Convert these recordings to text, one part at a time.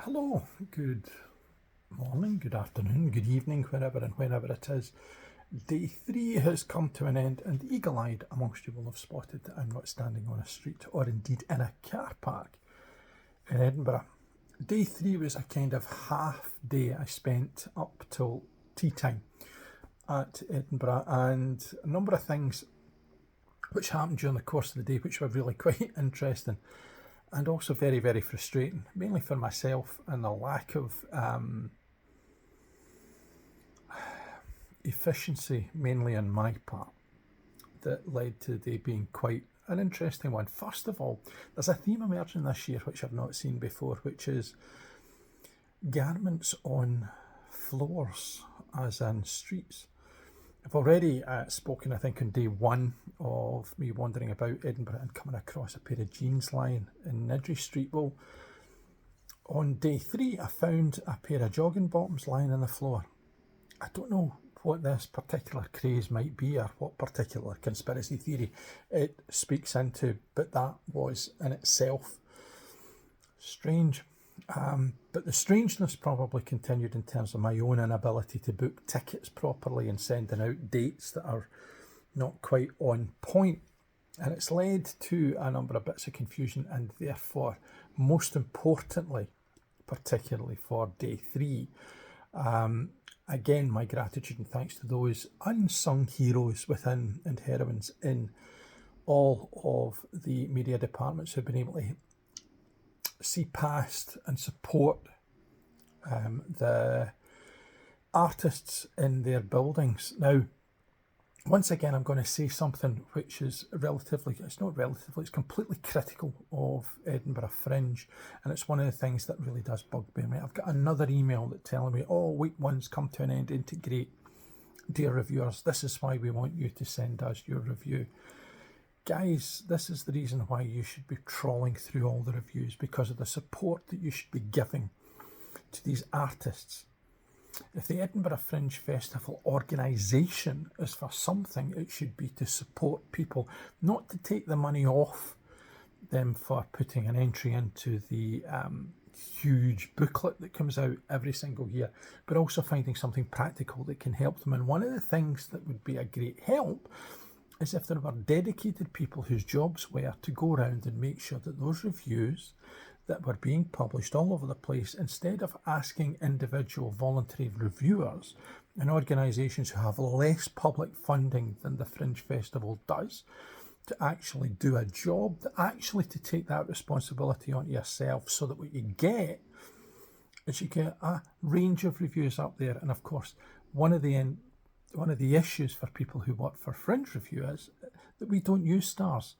Hello, good morning, good afternoon, good evening, wherever and whenever it is. Day 3 has come to an end, and eagle-eyed amongst you will have spotted that I'm not standing on a street or indeed in a car park in Edinburgh. Day 3 was a kind of half day I spent up till tea time at Edinburgh, and a number of things which happened during the course of the day which were really quite interesting and also very, very frustrating, mainly for myself and the lack of efficiency, mainly on my part, that led to the day being quite an interesting one. First of all, there's a theme emerging this year which I've not seen before, which is garments on floors, as in streets. I've already spoken, I think, on day 1 of me wandering about Edinburgh and coming across a pair of jeans lying in Niddry Street. Well, on day 3, I found a pair of jogging bottoms lying on the floor. I don't know what this particular craze might be or what particular conspiracy theory it speaks into, but that was in itself strange. But the strangeness probably continued in terms of my own inability to book tickets properly and sending out dates that are not quite on point. And it's led to a number of bits of confusion, and therefore, most importantly, particularly for day 3, again, my gratitude and thanks to those unsung heroes within and heroines in all of the media departments who've been able to see past and support the artists in their buildings. Now, once again, I'm going to say something which is it's completely critical of Edinburgh Fringe, and it's one of the things that really does bugbear me. I've got another email that's telling me, week 1's come to an end, integrate. Dear reviewers, this is why we want you to send us your review. Guys, this is the reason why you should be trawling through all the reviews, because of the support that you should be giving to these artists. If the Edinburgh Fringe Festival organisation is for something, it should be to support people, not to take the money off them for putting an entry into the huge booklet that comes out every single year, but also finding something practical that can help them. And one of the things that would be a great help is if there were dedicated people whose jobs were to go around and make sure that those reviews that were being published all over the place, instead of asking individual voluntary reviewers and organisations who have less public funding than the Fringe Festival does to actually do a job, to take that responsibility on yourself, so that what you get is you get a range of reviews up there. And of course, one of the issues for people who work for Fringe Review is that we don't use stars.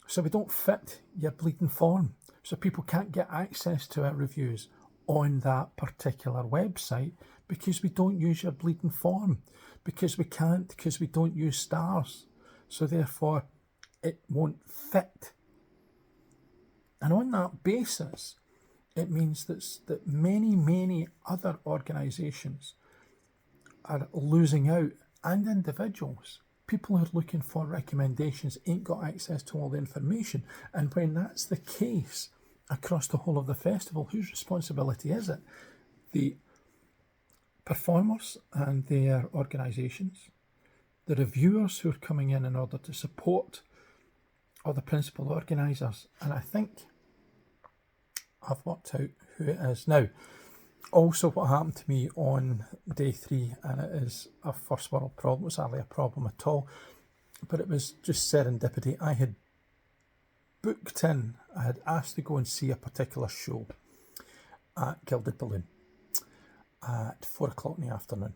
So we don't fit your bleeding form. So people can't get access to our reviews on that particular website because we don't use your bleeding form. Because we don't use stars. So therefore, it won't fit. And on that basis, it means that many, many other organisations are losing out, and individuals. People who are looking for recommendations ain't got access to all the information. And when that's the case across the whole of the festival, whose responsibility is it? The performers and their organisations, the reviewers who are coming in order to support, or the principal organisers. And I think I've worked out who it is. Now, also, what happened to me on day 3, and it is a first world problem, it's hardly a problem at all, but it was just serendipity. I had asked to go and see a particular show at Gilded Balloon at 4 o'clock in the afternoon.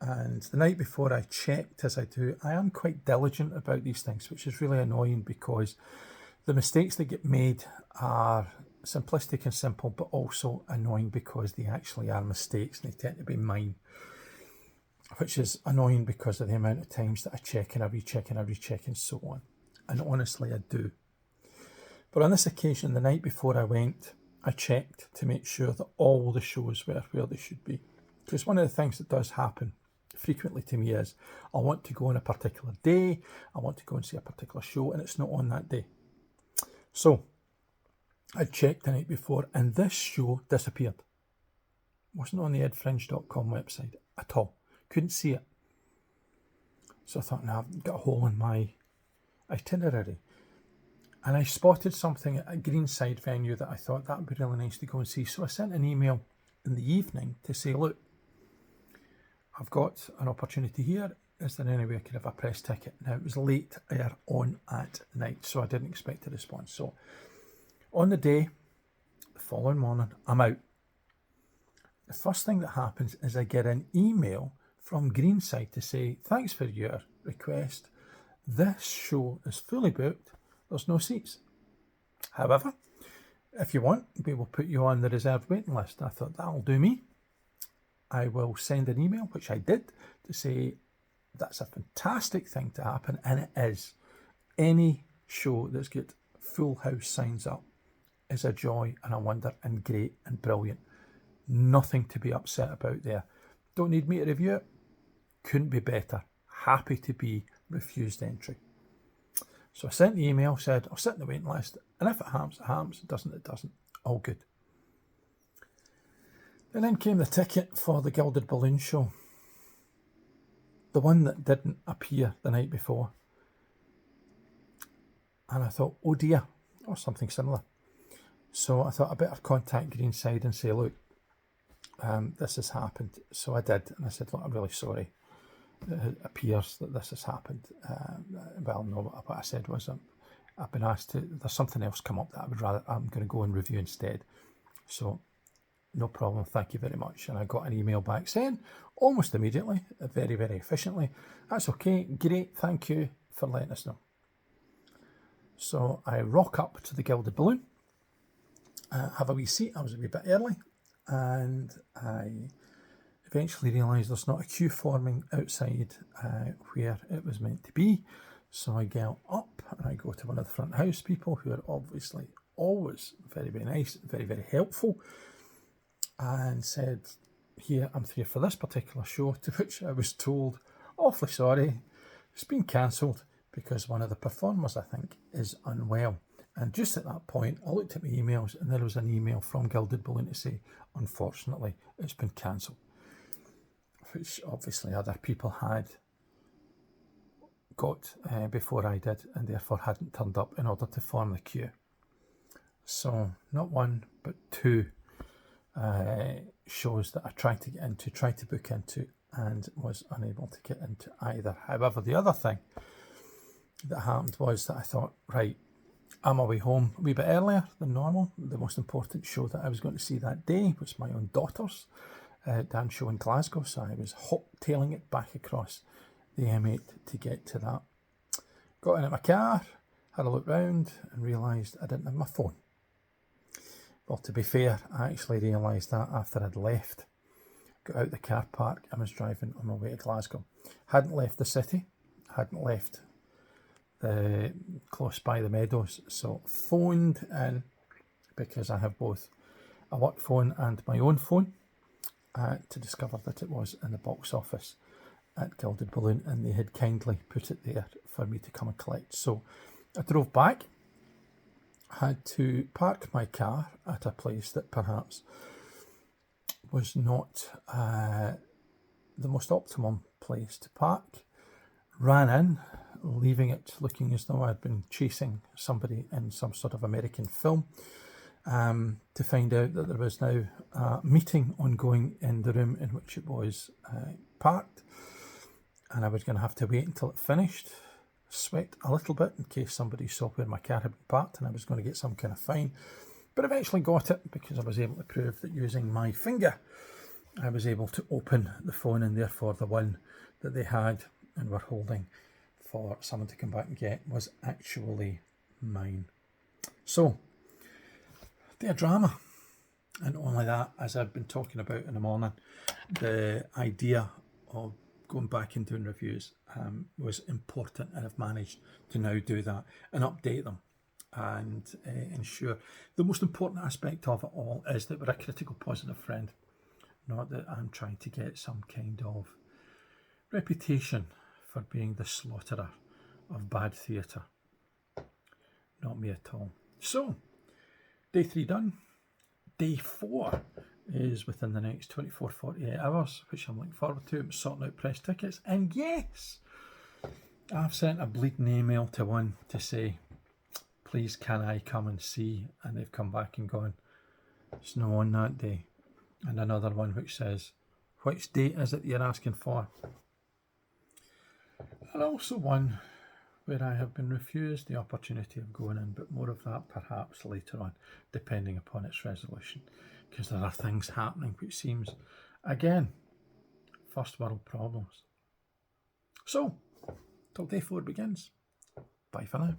And the night before I checked, as I do, I am quite diligent about these things, which is really annoying because the mistakes that get made are simplistic and simple, but also annoying because they actually are mistakes and they tend to be mine, which is annoying because of the amount of times that I check and I recheck and I recheck and so on. And honestly, I do. But on this occasion, the night before I went, I checked to make sure that all the shows were where they should be. Because one of the things that does happen frequently to me is I want to go on a particular day, I want to go and see a particular show, and it's not on that day. So I'd checked the night before and this show disappeared. Wasn't on the edfringe.com website at all. Couldn't see it. So I thought, nah, I've got a hole in my itinerary. And I spotted something at a Greenside venue that I thought that would be really nice to go and see. So I sent an email in the evening to say, look, I've got an opportunity here. Is there any way I could have a press ticket? Now, it was late on at night, so I didn't expect a response. So on the day, the following morning, I'm out. The first thing that happens is I get an email from Greenside to say, thanks for your request. This show is fully booked. There's no seats. However, if you want, we will put you on the reserved waiting list. I thought, that'll do me. I will send an email, which I did, to say that's a fantastic thing to happen, and it is. Any show that's got full house signs up is a joy and a wonder and great and brilliant. Nothing to be upset about there. Don't need me to review it. Couldn't be better. Happy to be refused entry. So I sent the email, said I'll sit in the waiting list, and if it happens, it happens. It doesn't, it doesn't. All good. And then came the ticket for the Gilded Balloon show. The one that didn't appear the night before. And I thought, oh dear, or something similar. So I thought I better contact Greenside and say, look, this has happened. So I did, and I said, look, I'm really sorry. It appears that this has happened. Well, no, what I said was I've been asked to, there's something else come up that I'm going to go and review instead. So no problem, thank you very much. And I got an email back saying, almost immediately, very, very efficiently, that's okay, great, thank you for letting us know. So I rock up to the Gilded Balloon, have a wee seat. I was a wee bit early, and I eventually realised there's not a queue forming outside where it was meant to be. So I get up and I go to one of the front house people, who are obviously always very, very nice, very, very helpful, and said, here, I'm here for this particular show, to which I was told, awfully sorry, it's been cancelled because one of the performers, I think, is unwell. And just at that point, I looked at my emails and there was an email from Gilded Balloon to say, unfortunately, it's been cancelled. Which obviously other people had got before I did, and therefore hadn't turned up in order to form the queue. So not one, but two shows that I tried to book into, and was unable to get into either. However, the other thing that happened was that I thought, right, I'm away home a wee bit earlier than normal. The most important show that I was going to see that day was my own daughter's dance show in Glasgow, so I was hot-tailing it back across the M8 to get to that. Got in at my car, had a look round, and realised I didn't have my phone. Well, to be fair, I actually realised that after I'd left. Got out the car park and was driving on my way to Glasgow. Hadn't left the city, hadn't left close by the Meadows, so phoned in, because I have both a work phone and my own phone, to discover that it was in the box office at Gilded Balloon, and they had kindly put it there for me to come and collect. So I drove back, had to park my car at a place that perhaps was not the most optimum place to park. Ran in, leaving it looking as though I'd been chasing somebody in some sort of American film, to find out that there was now a meeting ongoing in the room in which it was parked, and I was going to have to wait until it finished. Sweat a little bit in case somebody saw where my car had been parked and I was going to get some kind of fine, but eventually got it because I was able to prove that using my finger I was able to open the phone, and therefore the one that they had and were holding for someone to come back and get was actually mine. So, dear drama. And not only that, as I've been talking about in the morning, the idea of going back and doing reviews was important, and I've managed to now do that and update them and ensure. The most important aspect of it all is that we're a critical, positive friend, not that I'm trying to get some kind of reputation for being the slaughterer of bad theatre. Not me at all. So, Day 3 done. Day 4 is within the next 24, 48 hours, which I'm looking forward to. I'm sorting out press tickets. And yes, I've sent a bleeding email to one to say, please can I come and see? And they've come back and gone, it's no on that day. And another one which says, which date is it you're asking for? And also one where I have been refused the opportunity of going in, but more of that perhaps later on, depending upon its resolution, because there are things happening which seems, again, first world problems. So, till day 4 begins, bye for now.